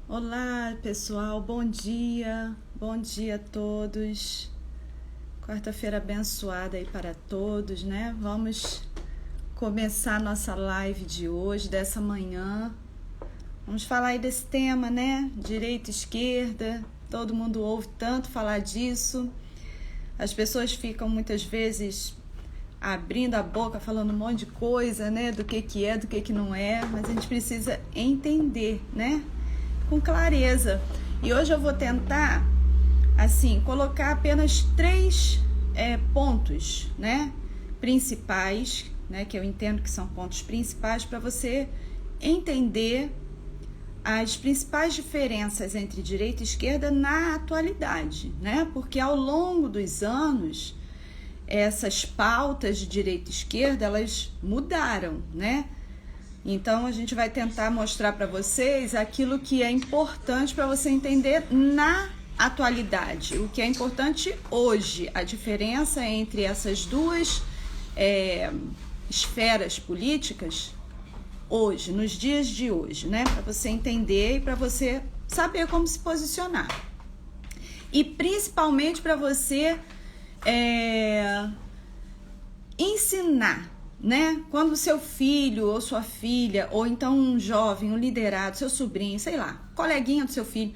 Olá, pessoal, bom dia a todos. Quarta-feira abençoada aí para todos, né? Vamos começar nossa live de hoje, dessa manhã. Vamos falar aí desse tema, né? Direita, esquerda, todo mundo ouve tanto falar disso. As pessoas ficam muitas vezes abrindo a boca, falando um monte de coisa, né? Do que é, do que não é, mas a gente precisa entender, né? Com clareza. E hoje eu vou tentar, assim, colocar apenas três pontos, né? Principais, né? Que eu entendo que são pontos principais para você entender as principais diferenças entre direita e esquerda na atualidade, né? Porque ao longo dos anos, essas pautas de direita e esquerda, elas mudaram, né? Então, a gente vai tentar mostrar para vocês aquilo que é importante para você entender na atualidade, o que é importante hoje, a diferença entre essas duas esferas políticas hoje, nos dias de hoje, né? Para você entender e para você saber como se posicionar. E principalmente para você ensinar, né? Quando seu filho ou sua filha, ou então um jovem, um liderado, seu sobrinho, sei lá, coleguinha do seu filho,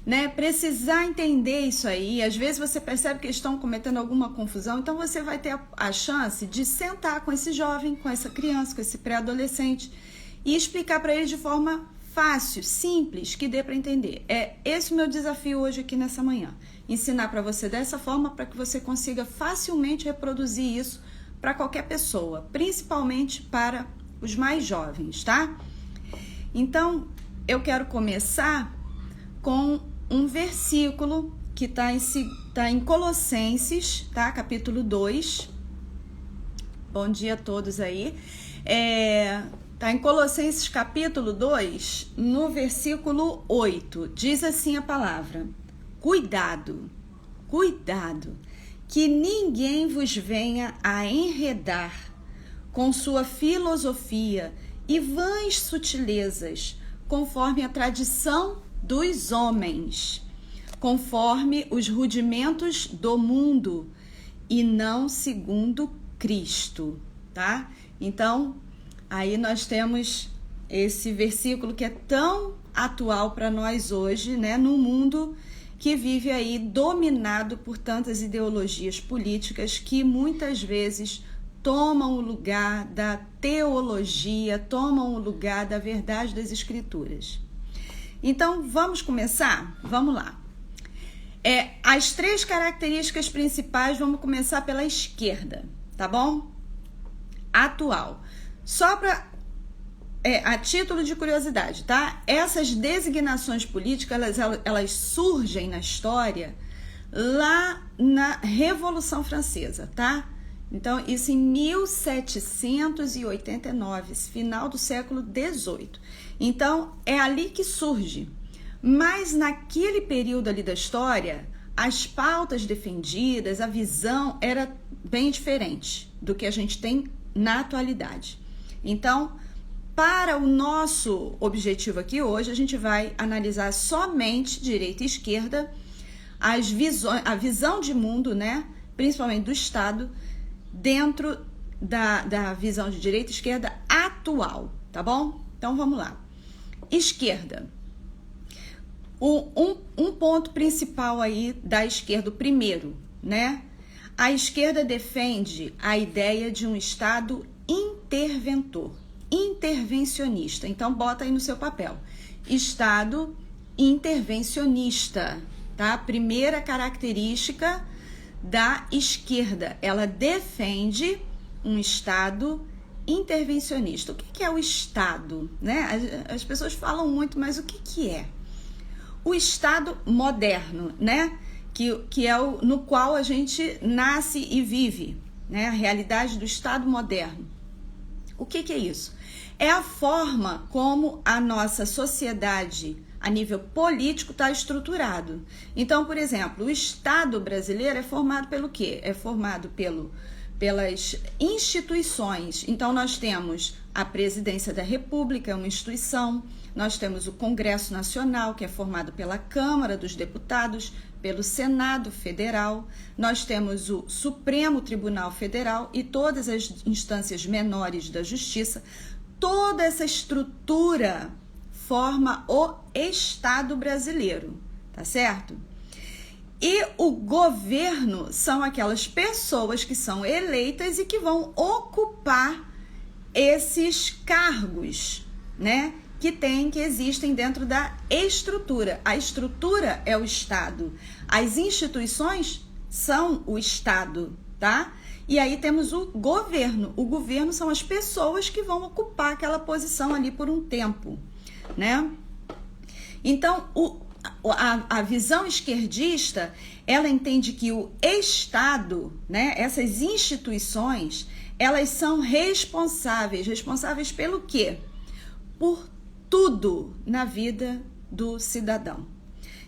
né? Precisar entender isso aí. Às vezes você percebe que eles estão cometendo alguma confusão, então você vai ter a chance de sentar com esse jovem, com essa criança, com esse pré-adolescente e explicar para ele de forma fácil, simples, que dê para entender. É esse o meu desafio hoje aqui nessa manhã. Ensinar para você dessa forma para que você consiga facilmente reproduzir isso para qualquer pessoa, principalmente para os mais jovens, tá? Então, eu quero começar com um versículo que tá em Colossenses, tá? Capítulo 2. Bom dia a todos aí. Tá em Colossenses capítulo 2, no versículo 8. Diz assim a palavra: Cuidado, que ninguém vos venha a enredar com sua filosofia e vãs sutilezas, conforme a tradição dos homens, conforme os rudimentos do mundo, e não segundo Cristo, tá? Então, aí nós temos esse versículo que é tão atual para nós hoje, né, no mundo que vive aí dominado por tantas ideologias políticas que muitas vezes tomam o lugar da teologia, tomam o lugar da verdade das escrituras. Então, vamos começar? Vamos lá. As três características principais, vamos começar pela esquerda, tá bom? Atual. Só para a título de curiosidade, tá? Essas designações políticas, elas surgem na história lá na Revolução Francesa, tá? Então, isso em 1789, final do século XVIII. Então, é ali que surge. Mas naquele período ali da história, as pautas defendidas, a visão era bem diferente do que a gente tem na atualidade. Então, para o nosso objetivo aqui hoje, a gente vai analisar somente direita e esquerda, a visão de mundo, né, principalmente do Estado, dentro da visão de direita e esquerda atual, tá bom? Então, vamos lá. Esquerda. Um ponto principal aí da esquerda, o primeiro, né? A esquerda defende a ideia de um Estado interventor, intervencionista. Então, bota aí no seu papel. Estado intervencionista, tá? Primeira característica da esquerda. Ela defende um Estado intervencionista. O que é o Estado, né? As pessoas falam muito, mas o que é? O Estado moderno, né? Que é no qual a gente nasce e vive, né? A realidade do Estado moderno. O que é isso? É a forma como a nossa sociedade, a nível político, está estruturado. Então, por exemplo, o Estado brasileiro é formado pelo quê? É formado pelas instituições. Então, nós temos a Presidência da República, é uma instituição, nós temos o Congresso Nacional, que é formado pela Câmara dos Deputados, pelo Senado Federal, nós temos o Supremo Tribunal Federal e todas as instâncias menores da Justiça. Toda essa estrutura forma o Estado brasileiro, tá certo? E o governo são aquelas pessoas que são eleitas e que vão ocupar esses cargos, né? Que existem dentro da estrutura. A estrutura é o Estado. As instituições são o Estado, tá? E aí temos o governo. O governo são as pessoas que vão ocupar aquela posição ali por um tempo, né? Então, a visão esquerdista, ela entende que o Estado, né, essas instituições, elas são responsáveis pelo quê? Por tudo na vida do cidadão.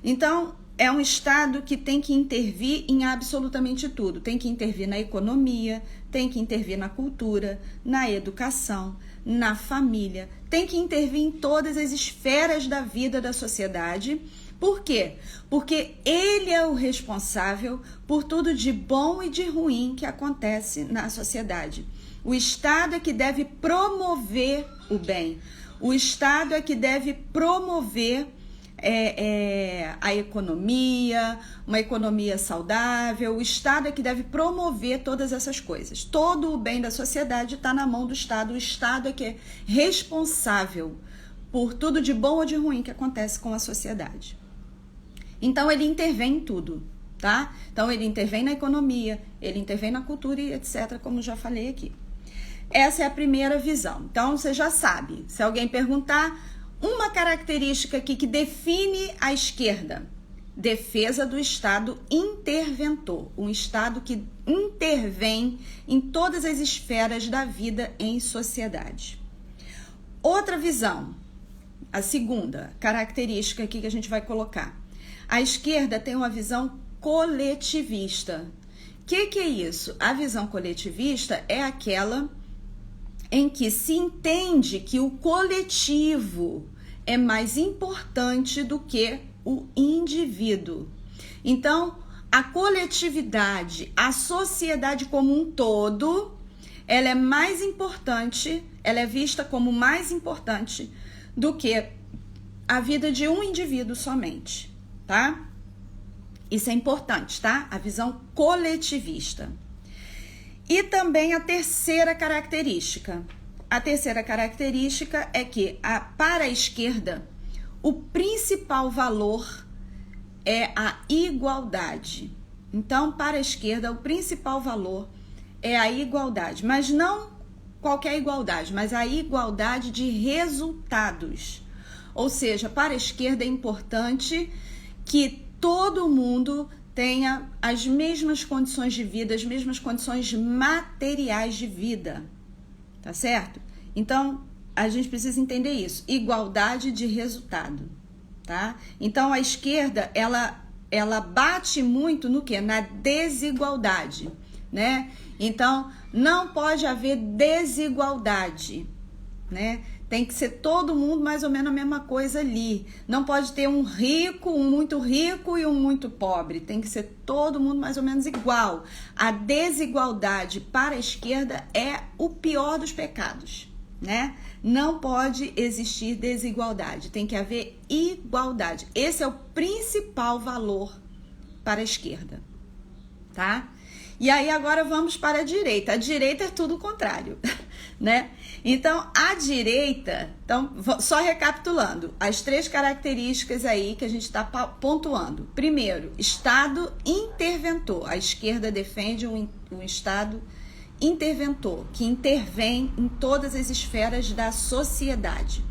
Então, é um Estado que tem que intervir em absolutamente tudo. Tem que intervir na economia, tem que intervir na cultura, na educação, na família, tem que intervir em todas as esferas da vida da sociedade. Por quê? Porque ele é o responsável por tudo de bom e de ruim que acontece na sociedade. O Estado é que deve promover o bem. O Estado é que deve promover a economia, uma economia saudável. O Estado é que deve promover todas essas coisas. Todo o bem da sociedade está na mão do Estado. O Estado é que é responsável por tudo de bom ou de ruim que acontece com a sociedade. Então, ele intervém em tudo, tá? Então, ele intervém na economia, ele intervém na cultura e etc., como já falei aqui. Essa é a primeira visão. Então, você já sabe. Se alguém perguntar, uma característica aqui que define a esquerda: defesa do Estado interventor. Um Estado que intervém em todas as esferas da vida em sociedade. Outra visão, a segunda característica aqui que a gente vai colocar. A esquerda tem uma visão coletivista. O que é isso? A visão coletivista é aquela em que se entende que o coletivo é mais importante do que o indivíduo. Então, a coletividade, a sociedade como um todo, ela é mais importante, ela é vista como mais importante do que a vida de um indivíduo somente, tá? Isso é importante, tá? A visão coletivista. E também a terceira característica. A terceira característica é que, para a esquerda, o principal valor é a igualdade. Então, para a esquerda, o principal valor é a igualdade. Mas não qualquer igualdade, mas a igualdade de resultados. Ou seja, para a esquerda é importante que todo mundo tenha as mesmas condições de vida, as mesmas condições materiais de vida, tá certo? Então, a gente precisa entender isso, igualdade de resultado, tá? Então, a esquerda, ela bate muito no quê? Na desigualdade, né? Então, não pode haver desigualdade, né? Tem que ser todo mundo mais ou menos a mesma coisa ali. Não pode ter um rico, um muito rico e um muito pobre. Tem que ser todo mundo mais ou menos igual. A desigualdade para a esquerda é o pior dos pecados, né? Não pode existir desigualdade. Tem que haver igualdade. Esse é o principal valor para a esquerda, tá? E aí agora vamos para a direita. A direita é tudo o contrário, né? Então, a direita, só recapitulando, as três características aí que a gente está pontuando. Primeiro, Estado interventor. A esquerda defende um Estado interventor, que intervém em todas as esferas da sociedade.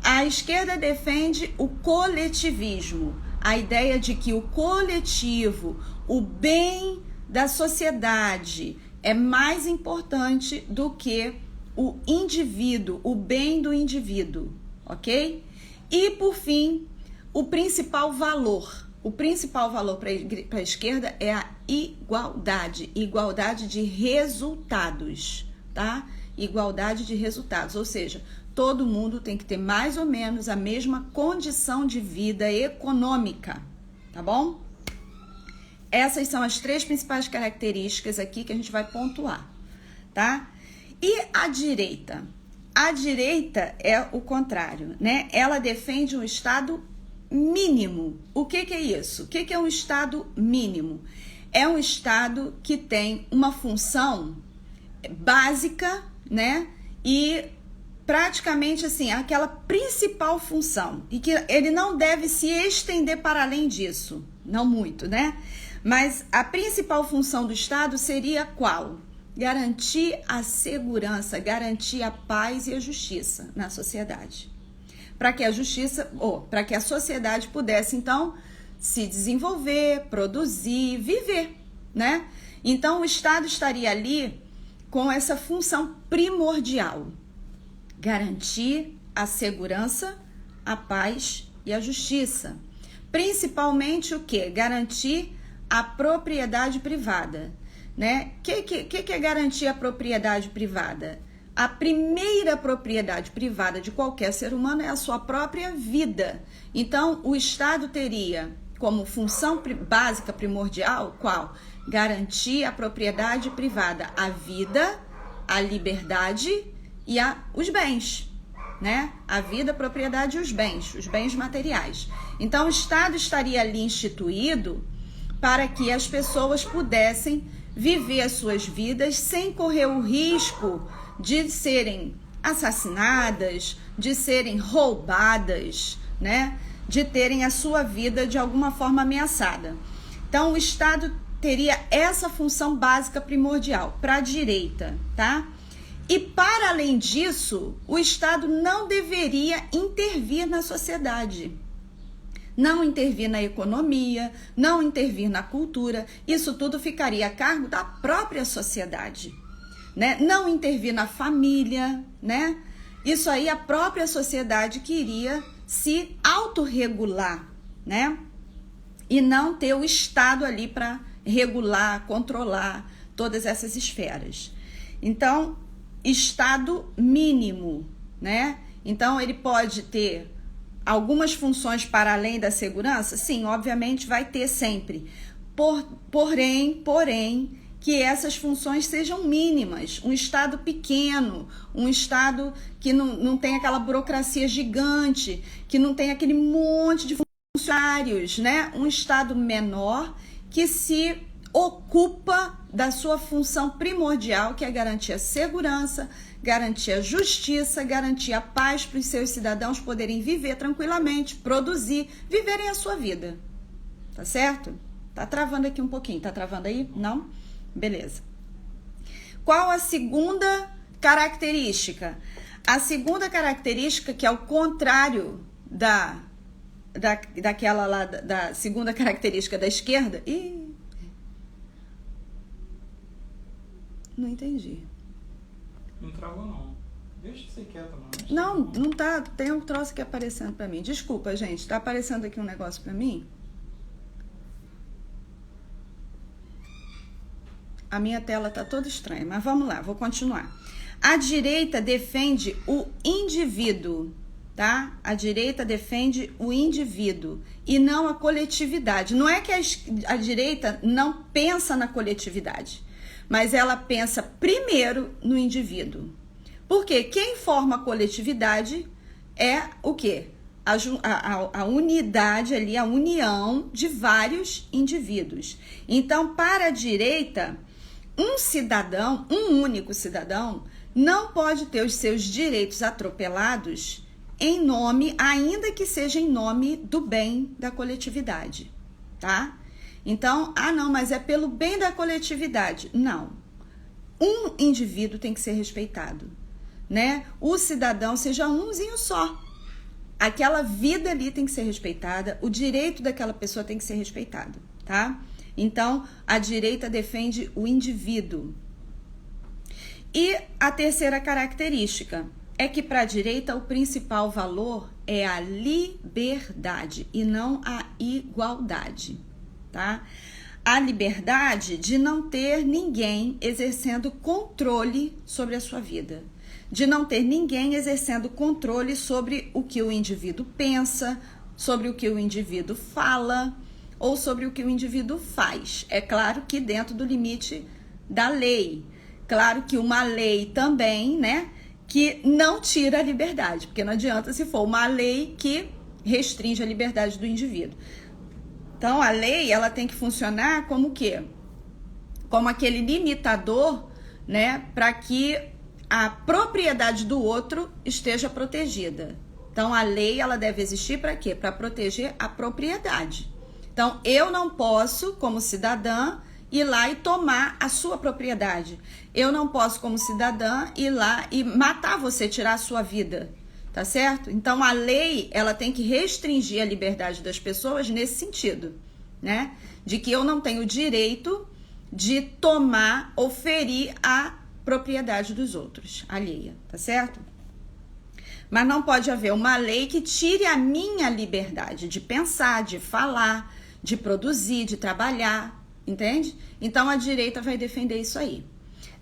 A esquerda defende o coletivismo, a ideia de que o coletivo, o bem da sociedade, é mais importante do que o indivíduo, o bem do indivíduo, ok? E, por fim, o principal valor. o principal valor para a esquerda é a igualdade, igualdade de resultados, tá? Igualdade de resultados, ou seja, todo mundo tem que ter mais ou menos a mesma condição de vida econômica, tá bom? Essas são as 3 principais características aqui que a gente vai pontuar, tá? E a direita? A direita é o contrário, né? Ela defende um Estado mínimo. O que é isso? O que é um Estado mínimo? É um Estado que tem uma função básica, né? E praticamente assim, aquela principal função. E que ele não deve se estender para além disso. Não muito, né? Mas a principal função do Estado seria qual? Garantir a segurança, garantir a paz e a justiça na sociedade. Para que a justiça, para que a sociedade pudesse, então, se desenvolver, produzir, viver, né? Então, o Estado estaria ali com essa função primordial. Garantir a segurança, a paz e a justiça. Principalmente o quê? Garantir a propriedade privada. Né? Que é garantir a propriedade privada? A primeira propriedade privada de qualquer ser humano é a sua própria vida. Então, o Estado teria como função básica primordial, qual? Garantir a propriedade privada, a vida, a liberdade e os bens, né? A vida, a propriedade e os bens materiais. Então, o Estado estaria ali instituído para que as pessoas pudessem viver as suas vidas sem correr o risco de serem assassinadas, de serem roubadas, né? De terem a sua vida de alguma forma ameaçada. Então, o Estado teria essa função básica primordial para a direita, tá? E para além disso, o Estado não deveria intervir na sociedade. Não intervir na economia, não intervir na cultura, isso tudo ficaria a cargo da própria sociedade, né? Não intervir na família, né? Isso aí a própria sociedade queria se autorregular, né? E não ter o Estado ali para regular, controlar todas essas esferas. Então, Estado mínimo, né? Então, ele pode ter algumas funções para além da segurança? Sim, obviamente vai ter sempre. Porém, que essas funções sejam mínimas. Um Estado pequeno, um Estado que não tem aquela burocracia gigante, que não tem aquele monte de funcionários, né? Um Estado menor que se ocupa da sua função primordial, que é garantir a segurança, garantir a justiça, garantir a paz para os seus cidadãos poderem viver tranquilamente, produzir, viverem a sua vida. Tá certo? Tá travando aqui um pouquinho. Tá travando aí? Não? Beleza. Qual a segunda característica? A segunda característica, que é o contrário daquela lá, da segunda característica da esquerda. Não entendi. Não travou, não. Deixa de ser quieta, mano. Não tá. Tem um troço aqui aparecendo pra mim. Desculpa, gente. Tá aparecendo aqui um negócio pra mim? A minha tela tá toda estranha, mas vamos lá, vou continuar. A direita defende o indivíduo, tá? A direita defende o indivíduo e não a coletividade. Não é que a direita não pensa na coletividade, mas ela pensa primeiro no indivíduo. Porque quem forma a coletividade é o quê? A unidade ali, a união de vários indivíduos. Então, para a direita, um único cidadão, não pode ter os seus direitos atropelados em nome, ainda que seja em nome do bem da coletividade, tá? Então, não, mas é pelo bem da coletividade. Não. Um indivíduo tem que ser respeitado, né? O cidadão seja umzinho só. Aquela vida ali tem que ser respeitada, o direito daquela pessoa tem que ser respeitado, tá? Então, a direita defende o indivíduo. E a terceira característica, é que para a direita o principal valor é a liberdade e não a igualdade, tá? A liberdade de não ter ninguém exercendo controle sobre a sua vida, de não ter ninguém exercendo controle sobre o que o indivíduo pensa, sobre o que o indivíduo fala ou sobre o que o indivíduo faz. É claro que dentro do limite da lei. Claro que uma lei também, né, que não tira a liberdade, porque não adianta se for uma lei que restringe a liberdade do indivíduo. Então, a lei, ela tem que funcionar como o quê? Como aquele limitador, né, para que a propriedade do outro esteja protegida. Então, a lei, ela deve existir para quê? Para proteger a propriedade. Então, eu não posso, como cidadã, ir lá e tomar a sua propriedade. Eu não posso, como cidadã, ir lá e matar você, tirar a sua vida. Tá certo? Então, a lei, ela tem que restringir a liberdade das pessoas nesse sentido, né? De que eu não tenho o direito de tomar ou ferir a propriedade dos outros, alheia, tá certo? Mas não pode haver uma lei que tire a minha liberdade de pensar, de falar, de produzir, de trabalhar, entende? Então, a direita vai defender isso aí.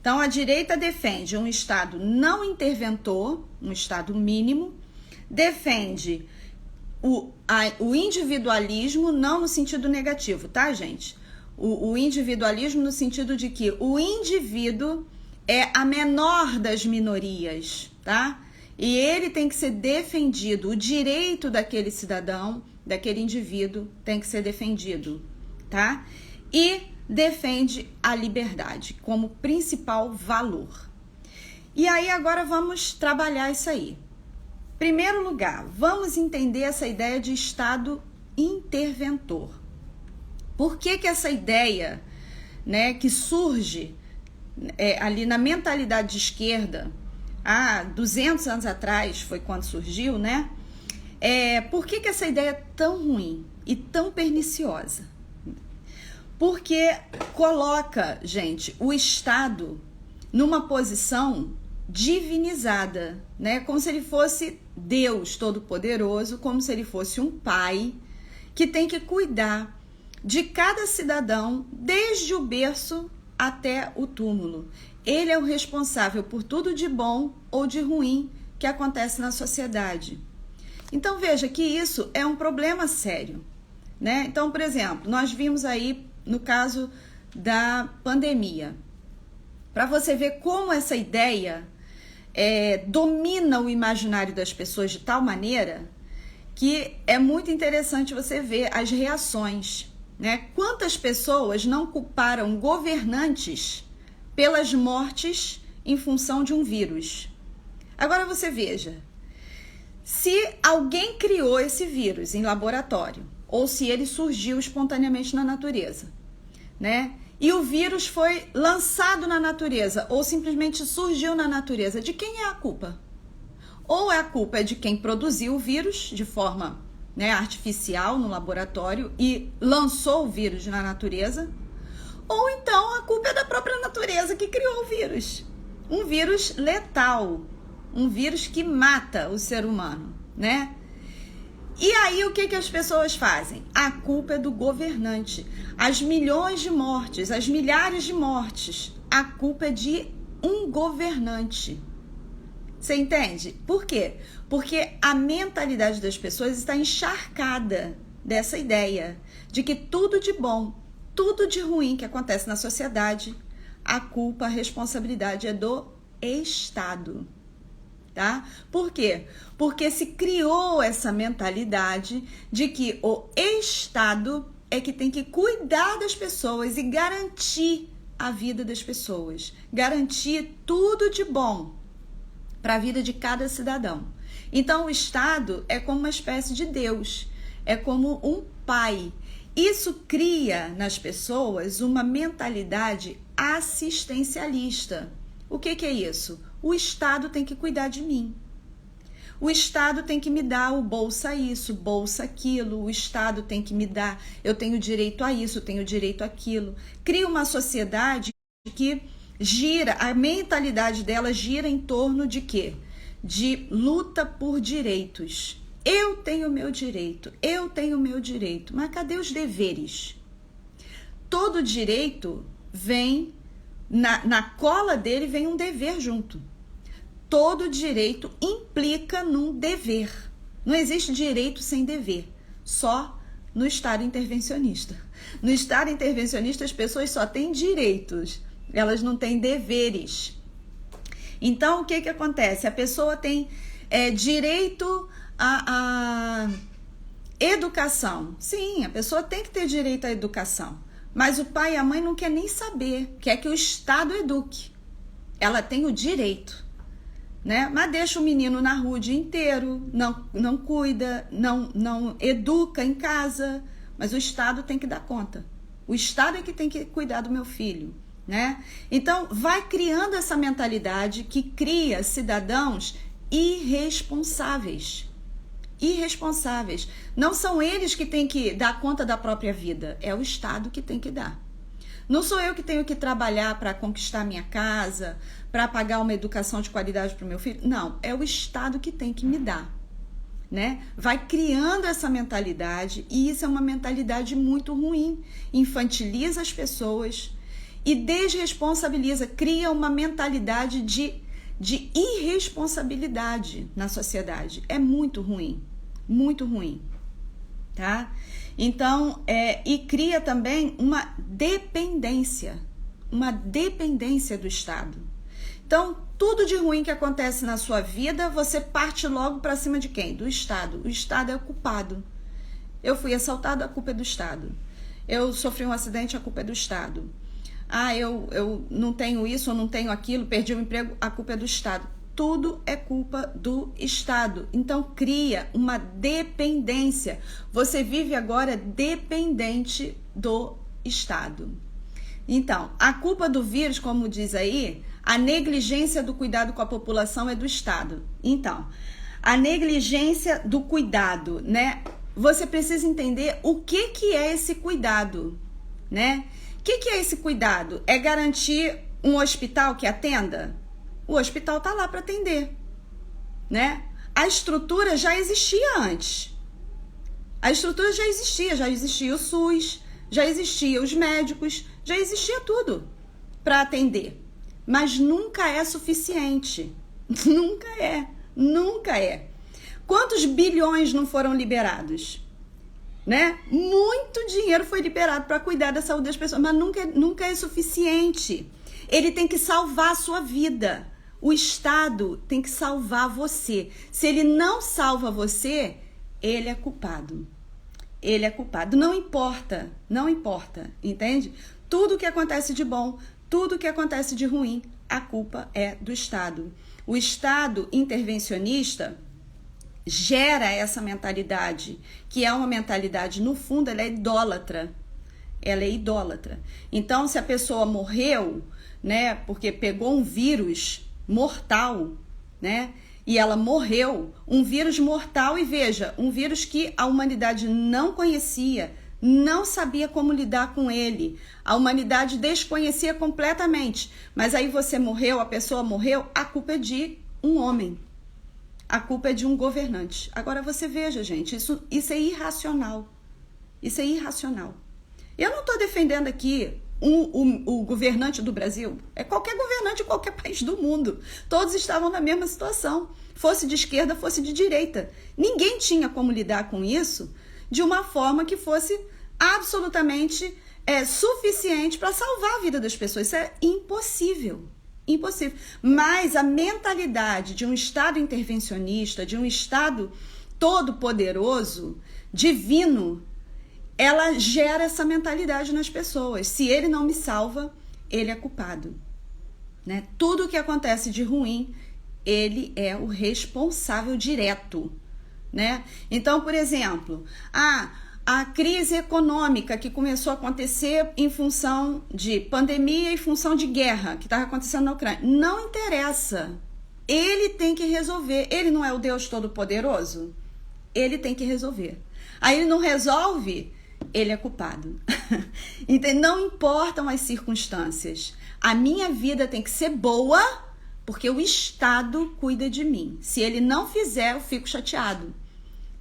Então, a direita defende um Estado não interventor, um Estado mínimo, defende o individualismo, não no sentido negativo, tá, gente? O individualismo no sentido de que o indivíduo é a menor das minorias, tá? E ele tem que ser defendido, o direito daquele cidadão, daquele indivíduo tem que ser defendido, tá? E defende a liberdade como principal valor. E aí agora vamos trabalhar isso aí. Primeiro lugar, vamos entender essa ideia de Estado interventor. Por que essa ideia, né, que surge ali na mentalidade de esquerda, há 200 anos atrás foi quando surgiu, né? Por que essa ideia é tão ruim e tão perniciosa? Porque coloca, gente, o Estado numa posição divinizada, né? Como se ele fosse Deus Todo-Poderoso, como se ele fosse um pai que tem que cuidar de cada cidadão desde o berço até o túmulo. Ele é o responsável por tudo de bom ou de ruim que acontece na sociedade. Então veja que isso é um problema sério, né? Então, por exemplo, nós vimos aí no caso da pandemia, para você ver como essa ideia domina o imaginário das pessoas de tal maneira que é muito interessante você ver as reações, né? Quantas pessoas não culparam governantes pelas mortes em função de um vírus? Agora você veja, se alguém criou esse vírus em laboratório, ou se ele surgiu espontaneamente na natureza, né? E o vírus foi lançado na natureza, ou simplesmente surgiu na natureza, de quem é a culpa? Ou a culpa é de quem produziu o vírus de forma, né, artificial no laboratório e lançou o vírus na natureza, ou então a culpa é da própria natureza que criou o vírus. Um vírus letal, um vírus que mata o ser humano, né? E aí o que as pessoas fazem? A culpa é do governante. As milhões de mortes, as milhares de mortes, a culpa é de um governante. Você entende? Por quê? Porque a mentalidade das pessoas está encharcada dessa ideia de que tudo de bom, tudo de ruim que acontece na sociedade, a culpa, a responsabilidade é do Estado. Tá? Por quê? Porque se criou essa mentalidade de que o Estado é que tem que cuidar das pessoas e garantir a vida das pessoas, garantir tudo de bom para a vida de cada cidadão. Então, o Estado é como uma espécie de Deus, é como um pai. Isso cria nas pessoas uma mentalidade assistencialista. O que é isso? O Estado tem que cuidar de mim. O Estado tem que me dar o bolsa isso, bolsa aquilo. O Estado tem que me dar, eu tenho direito a isso, eu tenho direito àquilo. Cria uma sociedade que gira, a mentalidade dela gira em torno de quê? de luta por direitos. Eu tenho meu direito, eu tenho meu direito. Mas cadê os deveres? Todo direito vem, na cola dele vem um dever junto. Todo direito implica num dever. Não existe direito sem dever, só no Estado intervencionista. No Estado intervencionista as pessoas só têm direitos, elas não têm deveres. Então o que acontece? A pessoa tem direito à educação. Sim, a pessoa tem que ter direito à educação, mas o pai e a mãe não quer nem saber, quer que o Estado eduque. Ela tem o direito, né? Mas deixa o menino na rua o dia inteiro, não cuida, não educa em casa, mas o Estado tem que dar conta. O Estado é que tem que cuidar do meu filho, né? Então, vai criando essa mentalidade que cria cidadãos irresponsáveis. Irresponsáveis. Não são eles que têm que dar conta da própria vida, é o Estado que tem que dar. Não sou eu que tenho que trabalhar para conquistar minha casa, para pagar uma educação de qualidade para o meu filho. Não, é o Estado que tem que me dar, né? Vai criando essa mentalidade e isso é uma mentalidade muito ruim. Infantiliza as pessoas e desresponsabiliza, cria uma mentalidade de irresponsabilidade na sociedade. É muito ruim, tá? Então, e cria também uma dependência do Estado. Então, tudo de ruim que acontece na sua vida, você parte logo para cima de quem? Do Estado. O Estado é o culpado. Eu fui assaltado, a culpa é do Estado. Eu sofri um acidente, a culpa é do Estado. Eu não tenho isso, eu não tenho aquilo, perdi o emprego, a culpa é do Estado. Tudo é culpa do Estado. Então, cria uma dependência. Você vive agora dependente do Estado. Então, a culpa do vírus, como diz aí, a negligência do cuidado com a população é do Estado. Então, a negligência do cuidado, né? Você precisa entender o que é esse cuidado, né? O que é esse cuidado? É garantir um hospital que atenda? O hospital está lá para atender, né? A estrutura já existia antes. A estrutura já existia o SUS, já existia os médicos, já existia tudo para atender. Mas nunca é suficiente. Nunca é. Quantos bilhões não foram liberados? Né? Muito dinheiro foi liberado para cuidar da saúde das pessoas, mas nunca é suficiente. Ele tem que salvar a sua vida. O Estado tem que salvar você. Se ele não salva você, ele é culpado. Ele é culpado. Não importa, entende? Tudo que acontece de bom, tudo que acontece de ruim, a culpa é do Estado. O Estado intervencionista gera essa mentalidade, que é uma mentalidade, no fundo, ela é idólatra. Então, se a pessoa morreu, né, porque pegou um vírus mortal, né, e ela morreu, um vírus mortal, e veja, um vírus que a humanidade não conhecia, não sabia como lidar com ele, a humanidade desconhecia completamente, mas aí você morreu, a pessoa morreu, a culpa é de um homem. A culpa é de um governante. Agora você veja, gente, isso é irracional. Isso é irracional. Eu não estou defendendo aqui o governante do Brasil. É qualquer governante de qualquer país do mundo. Todos estavam na mesma situação. Fosse de esquerda, fosse de direita. Ninguém tinha como lidar com isso de uma forma que fosse absolutamente suficiente para salvar a vida das pessoas. Isso é impossível. Impossível. Mas a mentalidade de um Estado intervencionista, de um Estado todo-poderoso, divino, ela gera essa mentalidade nas pessoas. Se ele não me salva, ele é culpado, né? Tudo que acontece de ruim, ele é o responsável direto, né? Então, por exemplo, a crise econômica que começou a acontecer em função de pandemia e em função de guerra que estava acontecendo na Ucrânia. Não interessa. Ele tem que resolver. Ele não é o Deus Todo-Poderoso? Ele tem que resolver. Aí ele não resolve, ele é culpado. Então, não importam as circunstâncias. A minha vida tem que ser boa porque o Estado cuida de mim. Se ele não fizer, eu fico chateado,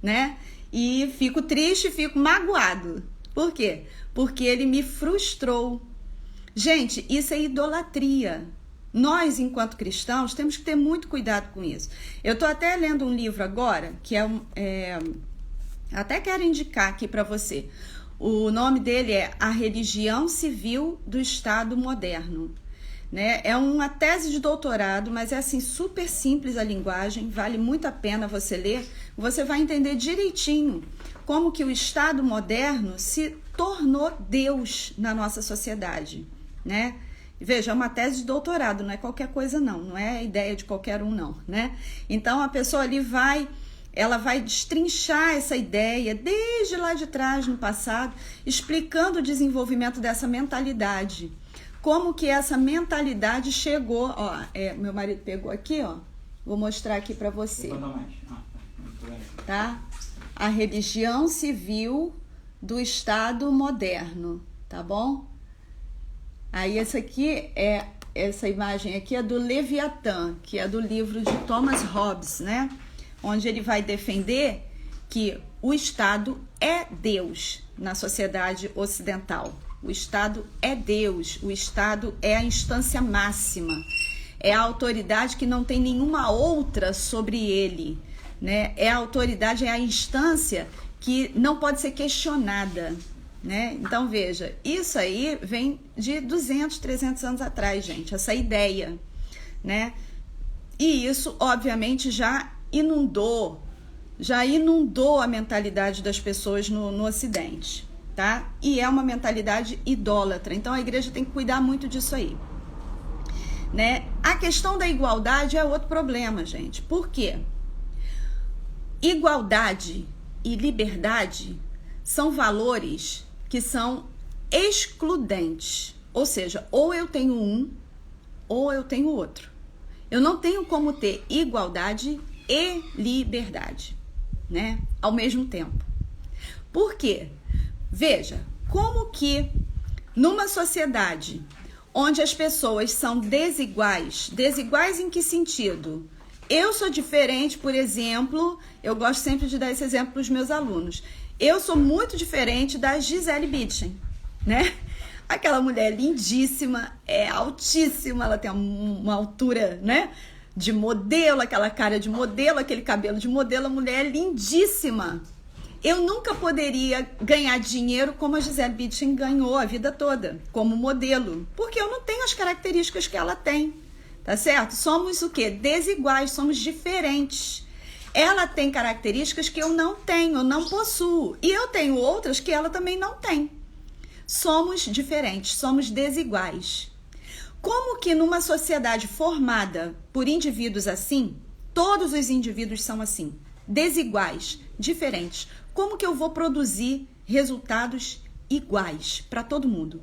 né? E fico triste, fico magoado. Por quê? Porque ele me frustrou. Gente, isso é idolatria. Nós, enquanto cristãos, temos que ter muito cuidado com isso. Eu estou até lendo um livro agora, que até quero indicar aqui para você. O nome dele é A Religião Civil do Estado Moderno. Né? É uma tese de doutorado, mas é assim super simples a linguagem, vale muito a pena você ler. Você vai entender direitinho como que o Estado moderno se tornou Deus na nossa sociedade, né? Veja, é uma tese de doutorado, não é qualquer coisa não é a ideia de qualquer um não, né? Então a pessoa ali ela vai destrinchar essa ideia desde lá de trás, no passado, explicando o desenvolvimento dessa mentalidade. Como que essa mentalidade chegou, ó, meu marido pegou aqui, ó, vou mostrar aqui para você, tá? A religião civil do Estado moderno, tá bom? Aí essa imagem aqui é do Leviatã, que é do livro de Thomas Hobbes, né? Onde ele vai defender que o Estado é Deus na sociedade ocidental. O Estado é Deus, o Estado é a instância máxima, é a autoridade que não tem nenhuma outra sobre ele, né? É a autoridade, é a instância que não pode ser questionada, né? Então veja, isso aí vem de 200, 300 anos atrás, gente, essa ideia, né? E isso, obviamente, já inundou a mentalidade das pessoas no Ocidente, tá? E é uma mentalidade idólatra, então a igreja tem que cuidar muito disso aí, né? A questão da igualdade é outro problema, gente. Por quê? Igualdade e liberdade são valores que são excludentes, ou seja, ou eu tenho um ou eu tenho outro. Eu não tenho como ter igualdade e liberdade, né? Ao mesmo tempo. Por quê? Veja, como que numa sociedade onde as pessoas são desiguais em que sentido? Eu sou diferente, por exemplo, eu gosto sempre de dar esse exemplo para os meus alunos. Eu sou muito diferente da Gisele Bündchen, né? Aquela mulher lindíssima, é altíssima, ela tem uma altura, né, de modelo, aquela cara de modelo, aquele cabelo de modelo, a mulher é lindíssima. Eu nunca poderia ganhar dinheiro como a Gisele Bündchen ganhou a vida toda, como modelo, porque eu não tenho as características que ela tem, tá certo? Somos o quê? Desiguais, somos diferentes. Ela tem características que eu não tenho, eu não possuo, e eu tenho outras que ela também não tem. Somos diferentes, somos desiguais. Como que numa sociedade formada por indivíduos assim, todos os indivíduos são assim, desiguais, diferentes, como que eu vou produzir resultados iguais para todo mundo?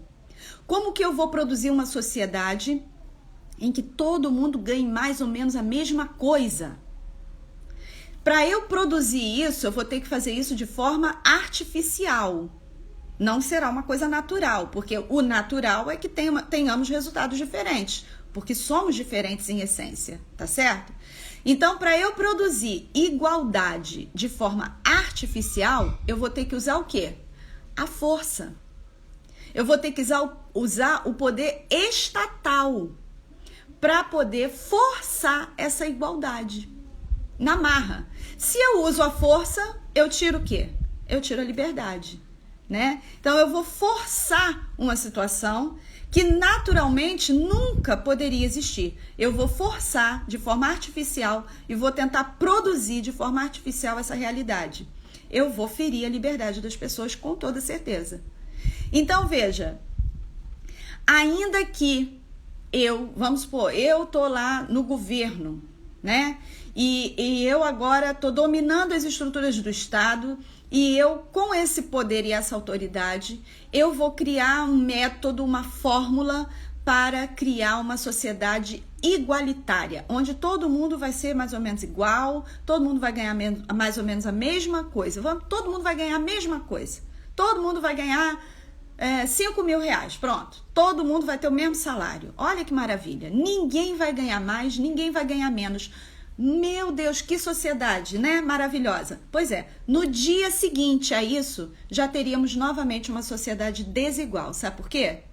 Como que eu vou produzir uma sociedade em que todo mundo ganhe mais ou menos a mesma coisa? Para eu produzir isso, eu vou ter que fazer isso de forma artificial. Não será uma coisa natural, porque o natural é que tenhamos resultados diferentes, porque somos diferentes em essência, tá certo? Então, para eu produzir igualdade de forma artificial, eu vou ter que usar o quê? A força. Eu vou ter que usar o poder estatal para poder forçar essa igualdade na marra. Se eu uso a força, eu tiro o quê? Eu tiro a liberdade, né? Então eu vou forçar uma situação que naturalmente nunca poderia existir. Eu vou forçar de forma artificial e vou tentar produzir de forma artificial essa realidade. Eu vou ferir a liberdade das pessoas com toda certeza. Então veja, ainda que vamos supor, eu tô lá no governo, né? E eu agora tô dominando as estruturas do Estado e eu, com esse poder e essa autoridade, eu vou criar um método, uma fórmula para criar uma sociedade igualitária, onde todo mundo vai ser mais ou menos igual, todo mundo vai ganhar mais ou menos a mesma coisa, todo mundo vai ganhar a mesma coisa, todo mundo vai ganhar R$5.000, pronto. Todo mundo vai ter o mesmo salário. Olha que maravilha. Ninguém vai ganhar mais, ninguém vai ganhar menos. Meu Deus, que sociedade, né? Maravilhosa. Pois é, no dia seguinte a isso, já teríamos novamente uma sociedade desigual. Sabe por quê?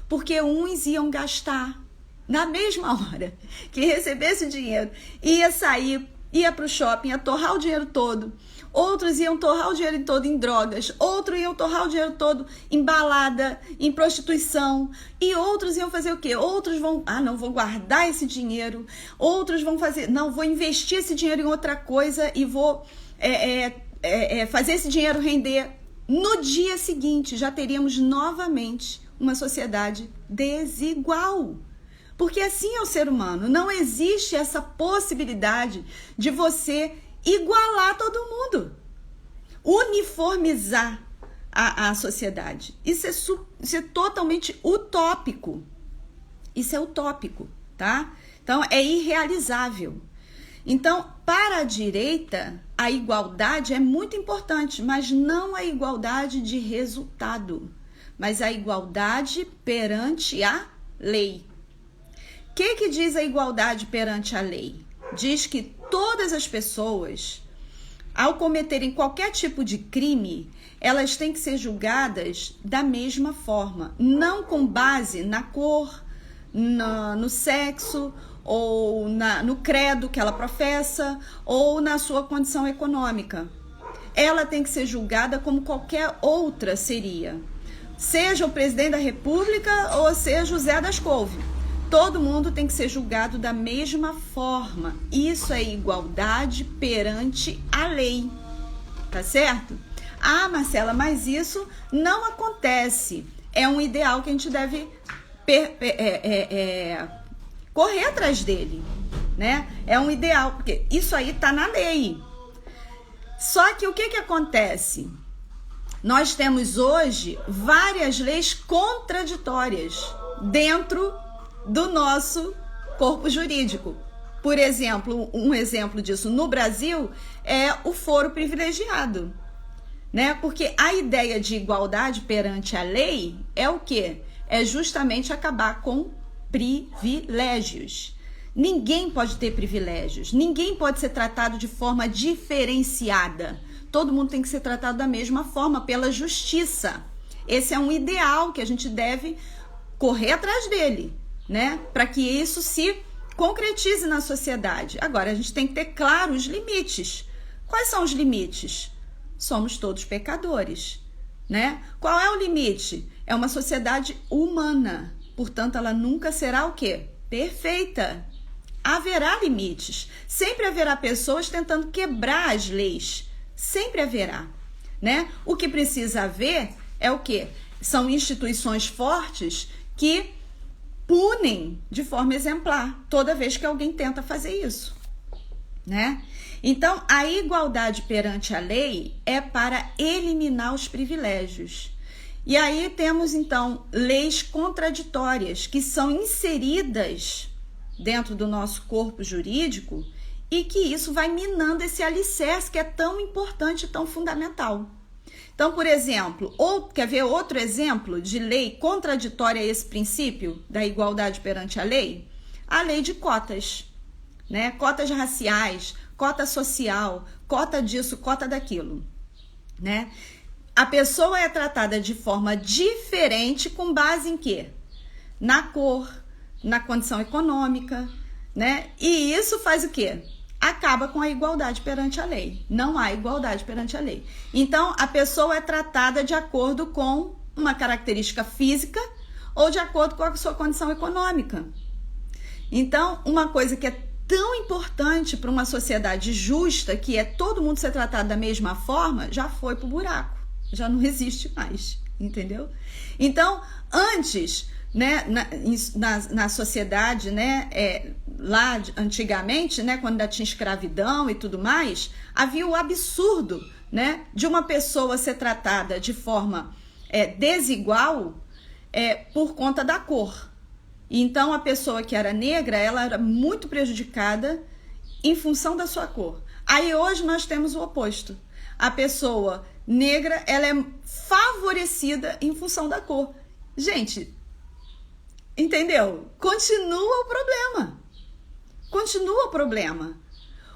Porque uns iam gastar na mesma hora que recebesse dinheiro, ia sair, ia para o shopping, ia torrar o dinheiro todo. Outros iam torrar o dinheiro todo em drogas, outros iam torrar o dinheiro todo em balada, em prostituição, e outros iam fazer o quê? Outros vão, não, vou guardar esse dinheiro, outros vão fazer, não, vou investir esse dinheiro em outra coisa e vou fazer esse dinheiro render. No dia seguinte, já teríamos novamente uma sociedade desigual. Porque assim é o ser humano, não existe essa possibilidade de você igualar todo mundo, uniformizar a sociedade. Isso é totalmente utópico. Isso é utópico, tá? Então, é irrealizável. Então, para a direita, a igualdade é muito importante, mas não a igualdade de resultado, mas a igualdade perante a lei. O que diz a igualdade perante a lei? Diz que todas as pessoas, ao cometerem qualquer tipo de crime, elas têm que ser julgadas da mesma forma, não com base na cor, no sexo, ou no credo que ela professa, ou na sua condição econômica. Ela tem que ser julgada como qualquer outra seria, seja o presidente da República ou seja o Zé das Couve. Todo mundo tem que ser julgado da mesma forma. Isso é igualdade perante a lei. Tá certo? Marcela, mas isso não acontece. É um ideal que a gente deve correr atrás dele, né? É um ideal, porque isso aí tá na lei. Só que o que acontece? Nós temos hoje várias leis contraditórias dentro do nosso corpo jurídico. Por exemplo, um exemplo disso no Brasil é o foro privilegiado, né? Porque a ideia de igualdade perante a lei é o quê? É justamente acabar com privilégios. Ninguém pode ter privilégios, ninguém pode ser tratado de forma diferenciada. Todo mundo tem que ser tratado da mesma forma, pela justiça. Esse é um ideal que a gente deve correr atrás dele, né? Para que isso se concretize na sociedade. Agora, a gente tem que ter claro os limites. Quais são os limites? Somos todos pecadores, né? Qual é o limite? É uma sociedade humana. Portanto, ela nunca será o quê? Perfeita. Haverá limites. Sempre haverá pessoas tentando quebrar as leis. Sempre haverá, né? O que precisa haver é o quê? São instituições fortes que punem de forma exemplar toda vez que alguém tenta fazer isso, né? Então, a igualdade perante a lei é para eliminar os privilégios. E aí temos, então, leis contraditórias que são inseridas dentro do nosso corpo jurídico e que isso vai minando esse alicerce que é tão importante e tão fundamental. Então, por exemplo, quer ver outro exemplo de lei contraditória a esse princípio da igualdade perante a lei? A lei de cotas, né? Cotas raciais, cota social, cota disso, cota daquilo, né? A pessoa é tratada de forma diferente com base em quê? Na cor, na condição econômica, né? E isso faz o quê? Acaba com a igualdade perante a lei. Não há igualdade perante a lei. Então, a pessoa é tratada de acordo com uma característica física ou de acordo com a sua condição econômica. Então, uma coisa que é tão importante para uma sociedade justa, que é todo mundo ser tratado da mesma forma, já foi pro buraco. Já não existe mais, entendeu? Então, antes, né, na sociedade, né, lá antigamente, né, quando ainda tinha escravidão e tudo mais, havia o absurdo, né, de uma pessoa ser tratada de forma desigual por conta da cor. Então, a pessoa que era negra, ela era muito prejudicada em função da sua cor. Aí, hoje, nós temos o oposto. A pessoa negra, ela é favorecida em função da cor. Gente, entendeu? Continua o problema. Continua o problema.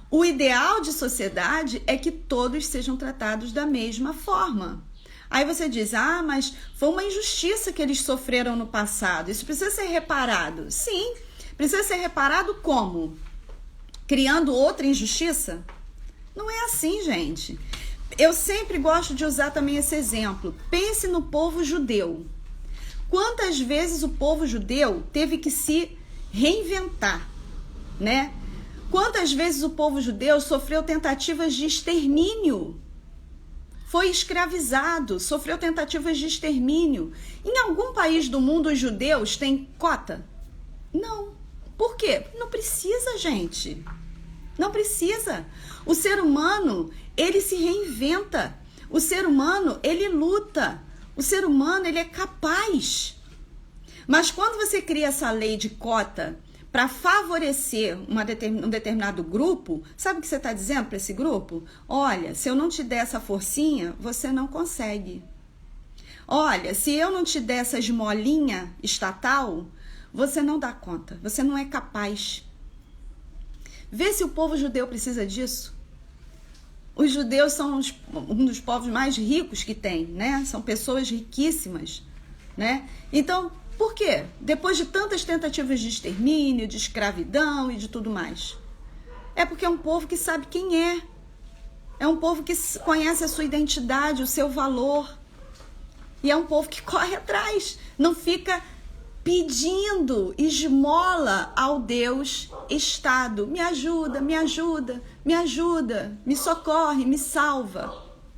O ideal de sociedade é que todos sejam tratados da mesma forma. Aí você diz, mas foi uma injustiça que eles sofreram no passado. Isso precisa ser reparado. Sim, precisa ser reparado como? Criando outra injustiça? Não é assim, gente. Eu sempre gosto de usar também esse exemplo. Pense no povo judeu. Quantas vezes o povo judeu teve que se reinventar, né? Quantas vezes o povo judeu sofreu tentativas de extermínio? Foi escravizado, sofreu tentativas de extermínio. Em algum país do mundo os judeus têm cota? Não. Por quê? Não precisa, gente. Não precisa. O ser humano, ele se reinventa. O ser humano, ele luta. O ser humano, ele é capaz. Mas quando você cria essa lei de cota para favorecer um determinado grupo, sabe o que você está dizendo para esse grupo? Olha, se eu não te der essa forcinha, você não consegue. Olha, se eu não te der essa esmolinha estatal, você não dá conta, você não é capaz. Vê se o povo judeu precisa disso. Os judeus são um dos povos mais ricos que tem, né? São pessoas riquíssimas, né? Então, por quê? Depois de tantas tentativas de extermínio, de escravidão e de tudo mais. É porque é um povo que sabe quem é. É um povo que conhece a sua identidade, o seu valor. E é um povo que corre atrás. Não fica pedindo esmola ao Deus Estado. Me ajuda, me ajuda, me ajuda, me socorre, me salva.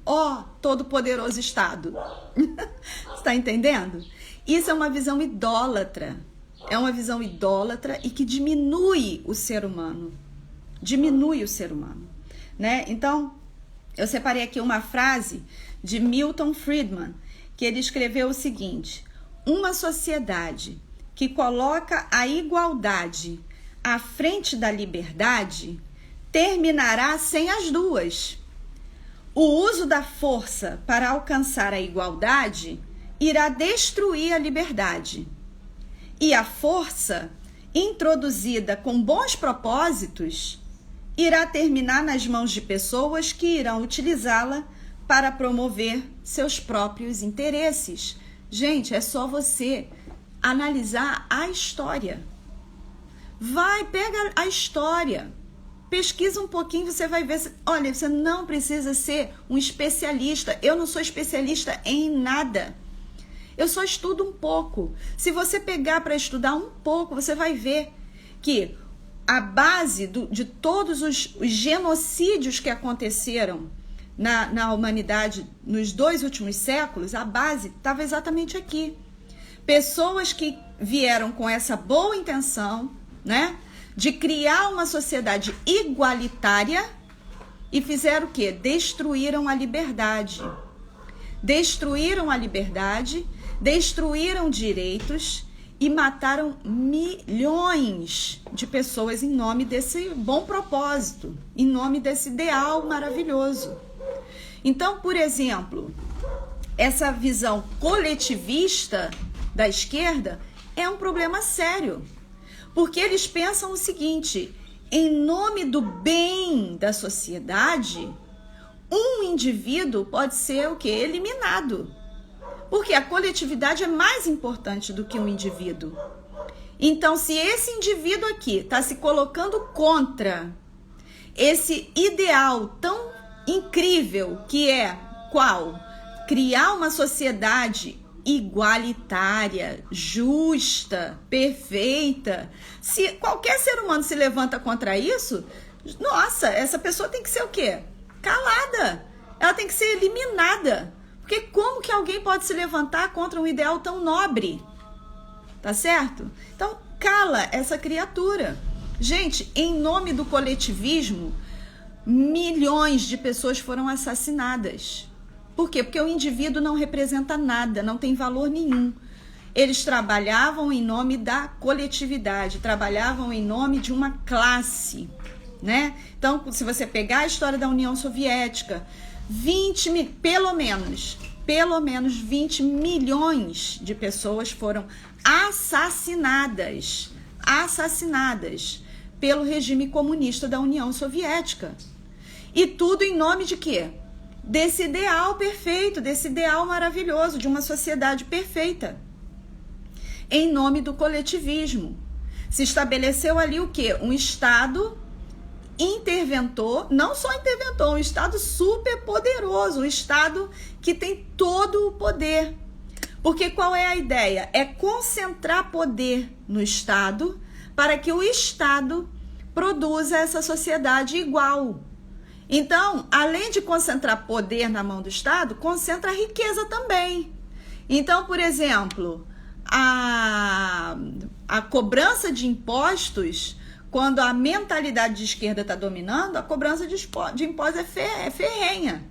Ó, todo-poderoso Estado. Você está entendendo? Isso é uma visão idólatra. É uma visão idólatra e que diminui o ser humano. Diminui o ser humano, né? Então, eu separei aqui uma frase de Milton Friedman, que ele escreveu o seguinte: uma sociedade que coloca a igualdade à frente da liberdade terminará sem as duas. O uso da força para alcançar a igualdade irá destruir a liberdade. E a força, introduzida com bons propósitos, irá terminar nas mãos de pessoas que irão utilizá-la para promover seus próprios interesses. Gente, é só você analisar a história. Vai, pega a história. Pesquisa um pouquinho, você vai ver. Olha, você não precisa ser um especialista. Eu não sou especialista em nada. Eu só estudo um pouco. Se você pegar para estudar um pouco, você vai ver que a base de todos os genocídios que aconteceram na humanidade nos 2 últimos séculos, a base estava exatamente aqui. Pessoas que vieram com essa boa intenção, né, de criar uma sociedade igualitária e fizeram o quê? Destruíram a liberdade. Destruíram a liberdade, destruíram direitos e mataram milhões de pessoas em nome desse bom propósito, em nome desse ideal maravilhoso. Então, por exemplo, essa visão coletivista da esquerda é um problema sério, porque eles pensam o seguinte: em nome do bem da sociedade, um indivíduo pode ser o quê? Eliminado. Porque a coletividade é mais importante do que um indivíduo. Então, se esse indivíduo aqui está se colocando contra esse ideal tão incrível que é qual? Criar uma sociedade igualitária, justa, perfeita. Se qualquer ser humano se levanta contra isso, nossa, essa pessoa tem que ser o quê? Calada. Ela tem que ser eliminada. Porque como que alguém pode se levantar contra um ideal tão nobre? Tá certo? Então, cala essa criatura. Gente, em nome do coletivismo, milhões de pessoas foram assassinadas. Por quê? Porque o indivíduo não representa nada, não tem valor nenhum. Eles trabalhavam em nome da coletividade, trabalhavam em nome de uma classe, né? Então, se você pegar a história da União Soviética, pelo menos 20 milhões de pessoas foram assassinadas pelo regime comunista da União Soviética. E tudo em nome de quê? Desse ideal perfeito, desse ideal maravilhoso, de uma sociedade perfeita. Em nome do coletivismo. Se estabeleceu ali o quê? Um Estado interventor, não só interventor, um Estado super poderoso, um Estado que tem todo o poder. Porque qual é a ideia? É concentrar poder no Estado para que o Estado produza essa sociedade igual. Então, além de concentrar poder na mão do Estado, concentra a riqueza também. Então, por exemplo, a cobrança de impostos, quando a mentalidade de esquerda está dominando, a cobrança de impostos é ferrenha,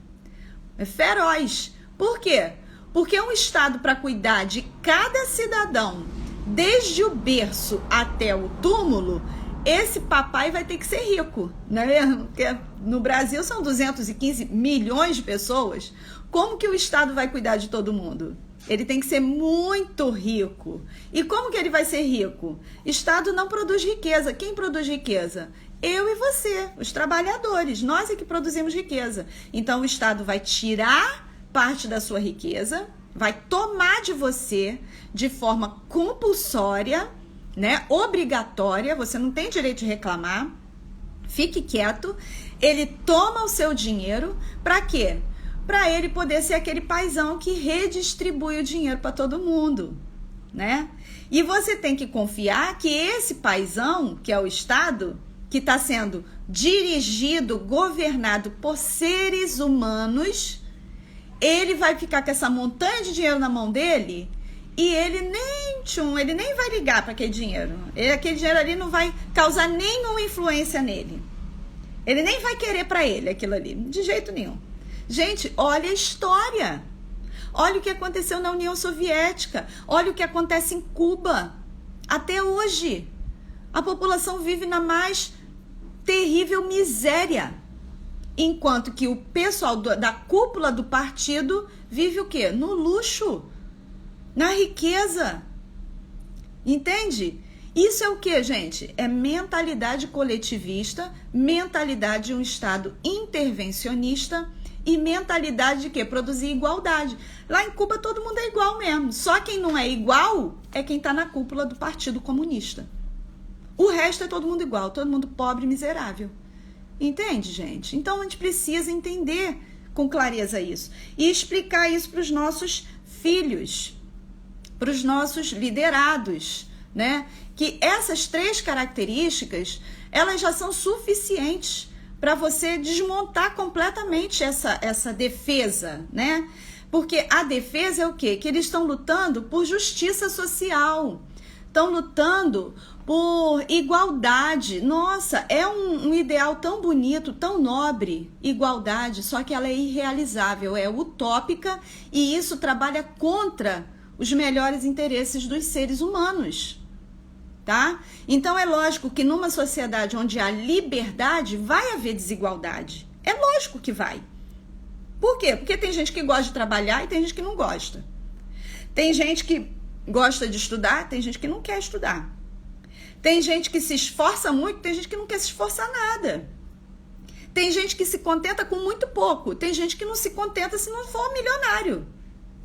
é feroz. Por quê? Porque um Estado, para cuidar de cada cidadão, desde o berço até o túmulo, esse papai vai ter que ser rico, não é mesmo? Porque no Brasil são 215 milhões de pessoas. Como que o Estado vai cuidar de todo mundo? Ele tem que ser muito rico. E como que ele vai ser rico? Estado não produz riqueza. Quem produz riqueza? Eu e você, os trabalhadores. Nós é que produzimos riqueza. Então o Estado vai tirar parte da sua riqueza, vai tomar de você de forma compulsória, né, obrigatória, você não tem direito de reclamar, fique quieto, ele toma o seu dinheiro, para quê? Para ele poder ser aquele paizão que redistribui o dinheiro para todo mundo, né? E você tem que confiar que esse paizão, que é o Estado, que está sendo dirigido, governado por seres humanos, ele vai ficar com essa montanha de dinheiro na mão dele e ele nem vai ligar para aquele dinheiro. Aquele dinheiro ali não vai causar nenhuma influência nele. Ele nem vai querer para ele aquilo ali, de jeito nenhum. Gente, olha a história. Olha o que aconteceu na União Soviética. Olha o que acontece em Cuba. Até hoje, a população vive na mais terrível miséria. Enquanto que o pessoal da cúpula do partido vive o quê? No luxo, na riqueza. Entende? Isso é o quê, gente? É mentalidade coletivista, mentalidade de um Estado intervencionista e mentalidade de quê? Produzir igualdade. Lá em Cuba todo mundo é igual mesmo. Só quem não é igual é quem está na cúpula do Partido Comunista. O resto é todo mundo igual, todo mundo pobre e miserável. Entende, gente? Então a gente precisa entender com clareza isso e explicar isso para os nossos filhos, para os nossos liderados, né? Que essas 3 características, elas já são suficientes para você desmontar completamente essa defesa, né? Porque a defesa é o quê? Que eles estão lutando por justiça social, estão lutando por igualdade. Nossa, é um ideal tão bonito, tão nobre, igualdade, só que ela é irrealizável, é utópica e isso trabalha contra os melhores interesses dos seres humanos, tá? Então é lógico que numa sociedade onde há liberdade, vai haver desigualdade. É lógico que vai. Por quê? Porque tem gente que gosta de trabalhar e tem gente que não gosta. Tem gente que gosta de estudar, tem gente que não quer estudar. Tem gente que se esforça muito, tem gente que não quer se esforçar nada. Tem gente que se contenta com muito pouco, tem gente que não se contenta se não for milionário.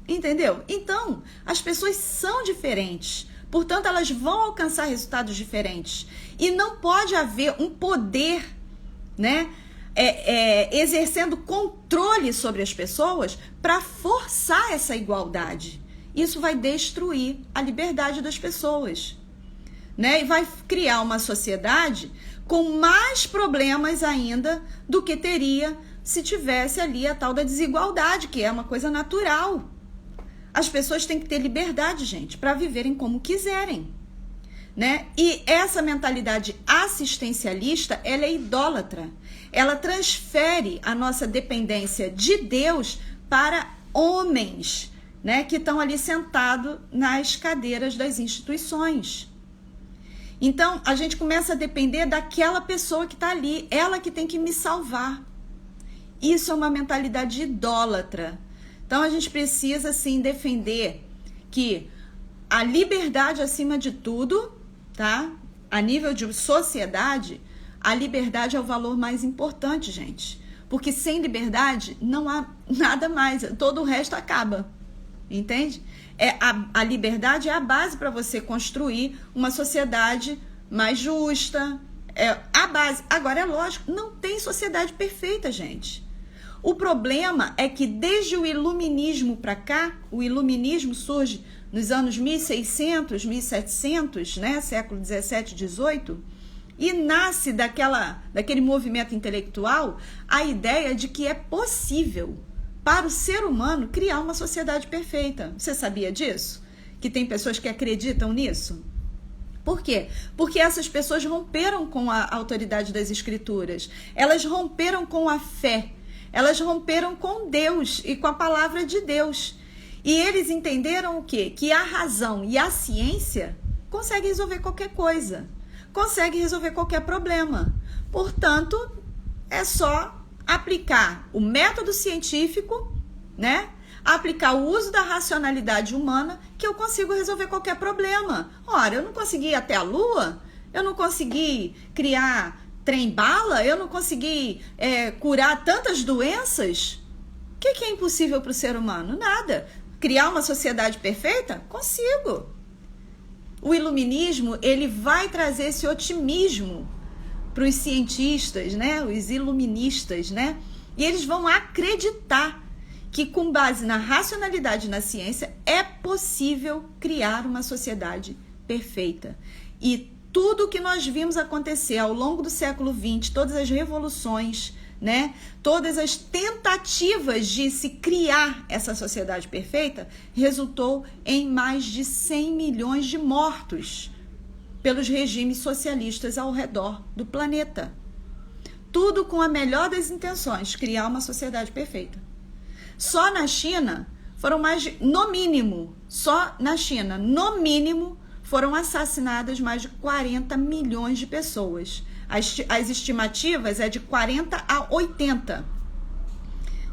Entendeu? Então, as pessoas são diferentes. Portanto, elas vão alcançar resultados diferentes. E não pode haver um poder, né, exercendo controle sobre as pessoas para forçar essa igualdade. Isso vai destruir a liberdade das pessoas, né? E vai criar uma sociedade com mais problemas ainda do que teria se tivesse ali a tal da desigualdade, que é uma coisa natural. As pessoas têm que ter liberdade, gente, para viverem como quiserem, né? E essa mentalidade assistencialista, ela é idólatra. Ela transfere a nossa dependência de Deus para homens, né, que estão ali sentados nas cadeiras das instituições. Então, a gente começa a depender daquela pessoa que está ali, ela que tem que me salvar. Isso é uma mentalidade idólatra. Então a gente precisa sim defender que a liberdade acima de tudo, tá? A nível de sociedade, a liberdade é o valor mais importante, gente. Porque sem liberdade não há nada mais, todo o resto acaba. Entende? A liberdade é a base para você construir uma sociedade mais justa. É a base. Agora, é lógico, não tem sociedade perfeita, gente. O problema é que desde o iluminismo para cá, o iluminismo surge nos anos 1600, 1700, né, século 17, 18, e nasce daquele movimento intelectual a ideia de que é possível para o ser humano criar uma sociedade perfeita. Você sabia disso? Que tem pessoas que acreditam nisso? Por quê? Porque essas pessoas romperam com a autoridade das escrituras. Elas romperam com a fé. Elas romperam com Deus e com a palavra de Deus. E eles entenderam o quê? Que a razão e a ciência conseguem resolver qualquer coisa. Conseguem resolver qualquer problema. Portanto, é só aplicar o método científico, né? Aplicar o uso da racionalidade humana que eu consigo resolver qualquer problema. Ora, eu não consegui ir até a Lua, eu não consegui criar trem-bala, eu não consegui curar tantas doenças. O que é impossível para o ser humano? Nada. Criar uma sociedade perfeita? Consigo. O iluminismo, ele vai trazer esse otimismo para os cientistas, né? Os iluministas, né? E eles vão acreditar que com base na racionalidade e na ciência é possível criar uma sociedade perfeita. E tudo o que nós vimos acontecer ao longo do século XX, todas as revoluções, né? Todas as tentativas de se criar essa sociedade perfeita, resultou em mais de 100 milhões de mortos pelos regimes socialistas ao redor do planeta. Tudo com a melhor das intenções, criar uma sociedade perfeita. Só na China foram no mínimo, foram assassinadas mais de 40 milhões de pessoas. As estimativas é de 40 a 80.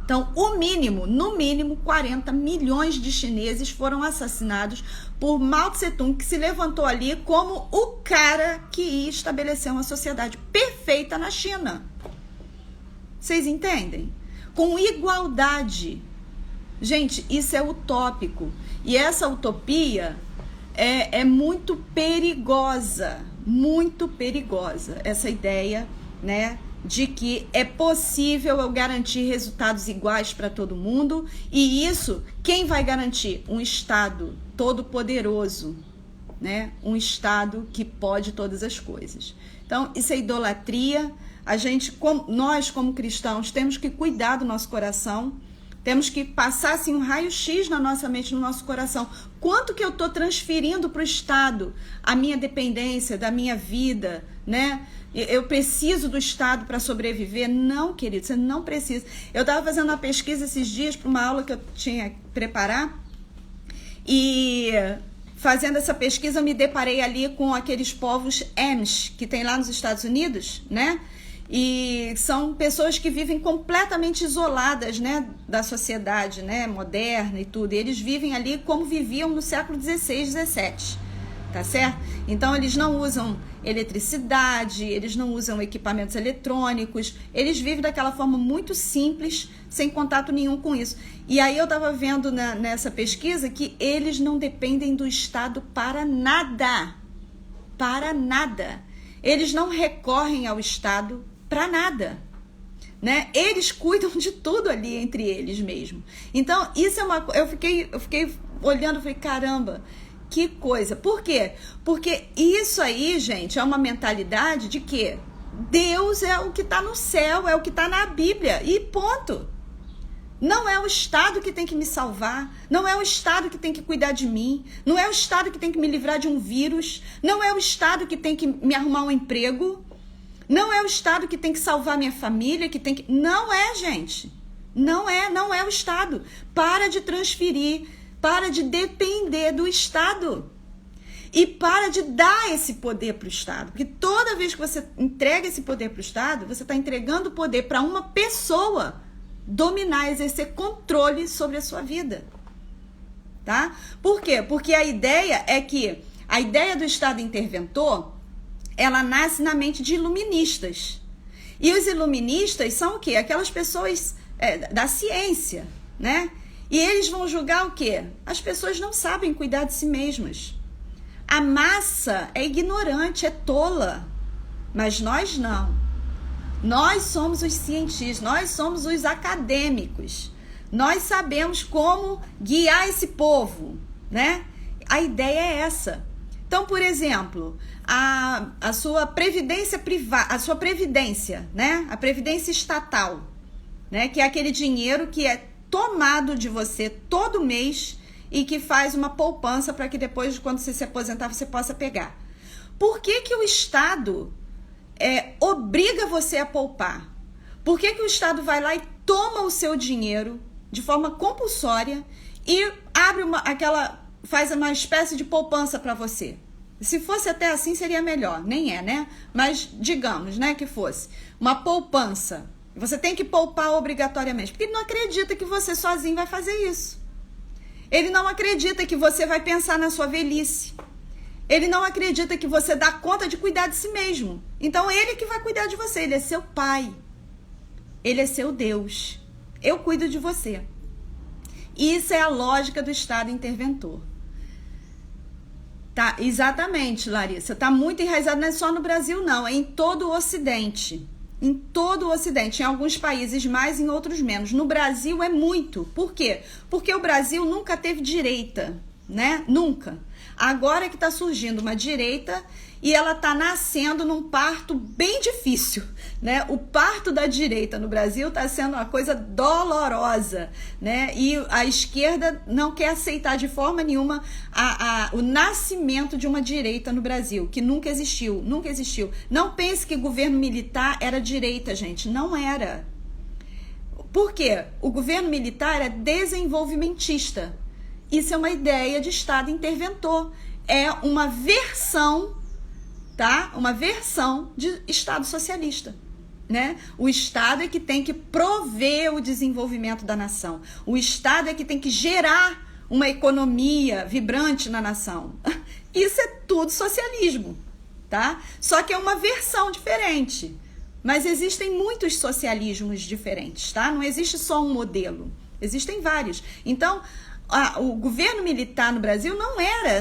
Então, no mínimo, 40 milhões de chineses foram assassinados por Mao Tse-tung, que se levantou ali como o cara que ia estabelecer uma sociedade perfeita na China. Vocês entendem? Com igualdade. Gente, isso é utópico. E essa utopia é muito perigosa. Muito perigosa. Essa ideia, né? De que é possível eu garantir resultados iguais para todo mundo, e isso, quem vai garantir? Um Estado todo-poderoso, né? Um Estado que pode todas as coisas. Então, isso é idolatria. Nós, como cristãos, temos que cuidar do nosso coração, temos que passar assim, um raio-x na nossa mente, no nosso coração. Quanto que eu estou transferindo para o Estado a minha dependência, da minha vida, né? Eu preciso do Estado para sobreviver? Não, querido, você não precisa. Eu estava fazendo uma pesquisa esses dias para uma aula que eu tinha que preparar, e fazendo essa pesquisa eu me deparei ali com aqueles povos Amish que tem lá nos Estados Unidos, né? E são pessoas que vivem completamente isoladas, né, da sociedade, né, moderna e tudo. E eles vivem ali como viviam no século XVI, XVII. Tá certo? Então, eles não usam eletricidade, eles não usam equipamentos eletrônicos, eles vivem daquela forma muito simples, sem contato nenhum com isso. E aí eu estava vendo nessa pesquisa que eles não dependem do Estado para nada. Para nada. Eles não recorrem ao Estado para nada. Né? Eles cuidam de tudo ali entre eles mesmo. Então, isso é uma coisa. Eu fiquei olhando e falei, caramba. Que coisa. Por quê? Porque isso aí, gente, é uma mentalidade de que Deus é o que está no céu, é o que está na Bíblia, e ponto. Não é o Estado que tem que me salvar, não é o Estado que tem que cuidar de mim, não é o Estado que tem que me livrar de um vírus, não é o Estado que tem que me arrumar um emprego, não é o Estado que tem que salvar minha família, que tem que... Não é, gente. Não é o Estado. Para de transferir, para de depender do Estado. E para de dar esse poder para o Estado. Porque toda vez que você entrega esse poder para o Estado, você está entregando o poder para uma pessoa dominar, exercer controle sobre a sua vida. Tá? Por quê? Porque a ideia do Estado interventor, ela nasce na mente de iluministas. E os iluministas são o quê? Aquelas pessoas da ciência, né? E eles vão julgar o quê? As pessoas não sabem cuidar de si mesmas. A massa é ignorante, é tola. Mas nós não. Nós somos os cientistas, nós somos os acadêmicos. Nós sabemos como guiar esse povo, né? A ideia é essa. Então, por exemplo, a sua previdência privada, a sua previdência, né? A previdência estatal, né? Que é aquele dinheiro que é tomado de você todo mês e que faz uma poupança para que depois, quando você se aposentar, você possa pegar. Por que que o Estado obriga você a poupar? Por que que o Estado vai lá e toma o seu dinheiro de forma compulsória e faz uma espécie de poupança para você? Se fosse até assim, seria melhor. Nem é, né? Mas digamos, né, que fosse uma poupança. Você tem que poupar obrigatoriamente, porque ele não acredita que você sozinho vai fazer isso. Ele não acredita que você vai pensar na sua velhice. Ele não acredita que você dá conta de cuidar de si mesmo. Então, ele que vai cuidar de você. Ele é seu pai. Ele é seu Deus. Eu cuido de você. Isso é a lógica do Estado interventor. Tá, exatamente, Larissa. Tá muito enraizado, não é só no Brasil, não. É em todo o Ocidente. Em todo o Ocidente. Em alguns países mais, em outros menos. No Brasil é muito. Por quê? Porque o Brasil nunca teve direita, né? Nunca. Agora que está surgindo uma direita e ela está nascendo num parto bem difícil, né? O parto da direita no Brasil está sendo uma coisa dolorosa, né? E a esquerda não quer aceitar de forma nenhuma o nascimento de uma direita no Brasil, que nunca existiu, nunca existiu. Não pense que governo militar era direita, gente, não era. Por quê? O governo militar é desenvolvimentista. Isso é uma ideia de Estado interventor. É uma versão, tá? Uma versão de Estado socialista, né? O Estado é que tem que prover o desenvolvimento da nação. O Estado é que tem que gerar uma economia vibrante na nação. Isso é tudo socialismo, tá? Só que é uma versão diferente. Mas existem muitos socialismos diferentes, tá? Não existe só um modelo. Existem vários. Então, o governo militar no Brasil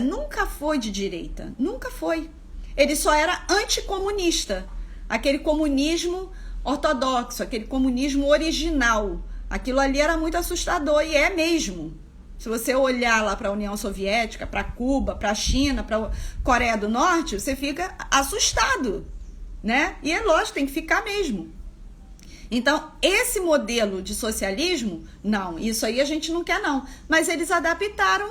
nunca foi de direita, nunca foi. Ele só era anticomunista, aquele comunismo ortodoxo, aquele comunismo original. Aquilo ali era muito assustador e é mesmo. Se você olhar lá para a União Soviética, para Cuba, para a China, para a Coreia do Norte, você fica assustado, né? E é lógico, tem que ficar mesmo. Então, esse modelo de socialismo, não, isso aí a gente não quer não. Mas eles adaptaram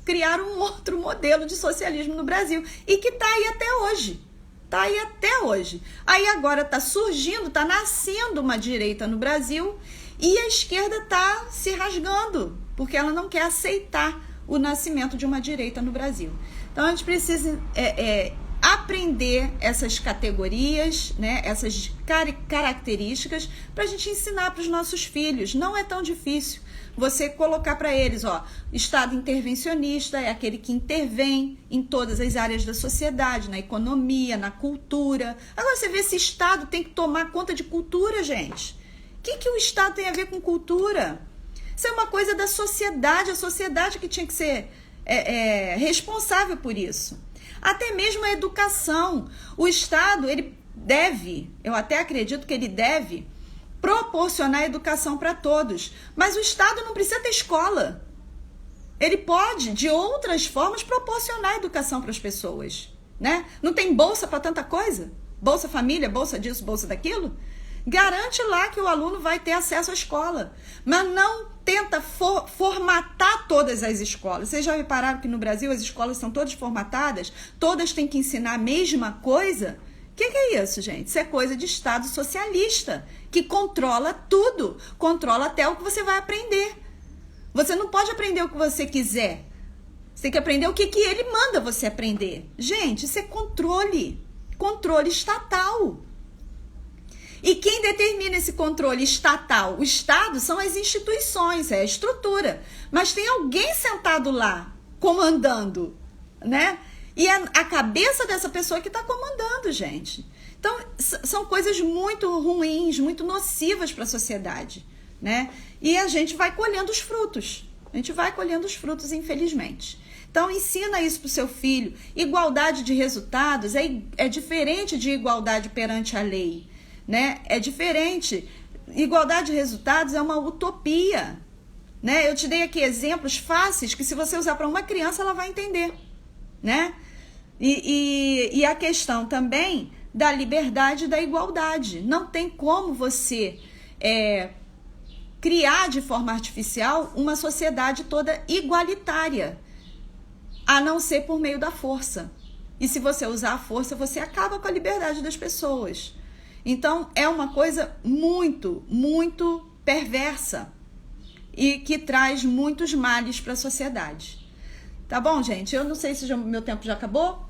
criaram um outro modelo de socialismo no Brasil e que está aí até hoje. Está aí até hoje. Aí agora está surgindo, está nascendo uma direita no Brasil e a esquerda está se rasgando, porque ela não quer aceitar o nascimento de uma direita no Brasil. Então, a gente precisa aprender essas categorias, né, essas características para a gente ensinar para os nossos filhos. Não é tão difícil você colocar para eles, Estado intervencionista é aquele que intervém em todas as áreas da sociedade, na economia, na cultura. Agora você vê se Estado tem que tomar conta de cultura, gente. O que o Estado tem a ver com cultura? Isso é uma coisa da sociedade, a sociedade que tinha que ser responsável por isso. Até mesmo a educação. O Estado, ele deve, eu até acredito que ele deve proporcionar educação para todos. Mas o Estado não precisa ter escola. Ele pode, de outras formas, proporcionar educação para as pessoas, né? Não tem bolsa para tanta coisa? Bolsa família, bolsa disso, bolsa daquilo? Garante lá que o aluno vai ter acesso à escola. Mas não tenta formatar todas as escolas. Vocês já repararam que no Brasil as escolas são todas formatadas? Todas têm que ensinar a mesma coisa? O que é isso, gente? Isso é coisa de Estado socialista, que controla tudo. Controla até o que você vai aprender. Você não pode aprender o que você quiser. Você tem que aprender o que ele manda você aprender. Gente, isso é controle. Controle estatal. E quem determina esse controle estatal? O Estado são as instituições, é a estrutura. Mas tem alguém sentado lá, comandando, né? E é a cabeça dessa pessoa que está comandando, gente. Então, são coisas muito ruins, muito nocivas para a sociedade, né? E a gente vai colhendo os frutos. A gente vai colhendo os frutos, infelizmente. Então, ensina isso para o seu filho. Igualdade de resultados é diferente de igualdade perante a lei, né? É diferente. Igualdade de resultados é uma utopia, né? Eu te dei aqui exemplos fáceis que, se você usar para uma criança, ela vai entender, né? E a questão também da liberdade e da igualdade. Não tem como você criar de forma artificial uma sociedade toda igualitária, a não ser por meio da força. E se você usar a força, você acaba com a liberdade das pessoas. Então, é uma coisa muito, muito perversa e que traz muitos males para a sociedade. Tá bom, gente? Eu não sei se meu tempo já acabou,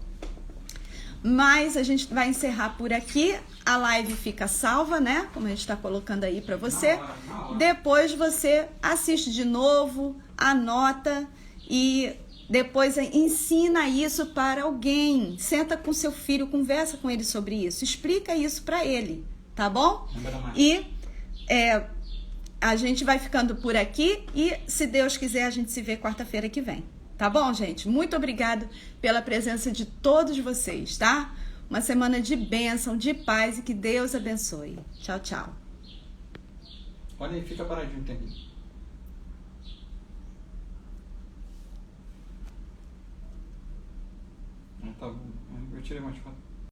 mas a gente vai encerrar por aqui. A live fica salva, né? Como a gente está colocando aí para você. Na hora. Depois você assiste de novo, anota e depois ensina isso para alguém. Senta com seu filho, conversa com ele sobre isso. Explica isso para ele, tá bom? E a gente vai ficando por aqui e, se Deus quiser, a gente se vê quarta-feira que vem. Tá bom, gente? Muito obrigado pela presença de todos vocês, tá? Uma semana de bênção, de paz e que Deus abençoe. Tchau, tchau. Olha aí, fica paradinho um tempinho. Tá bom. Eu tirei mais de 4.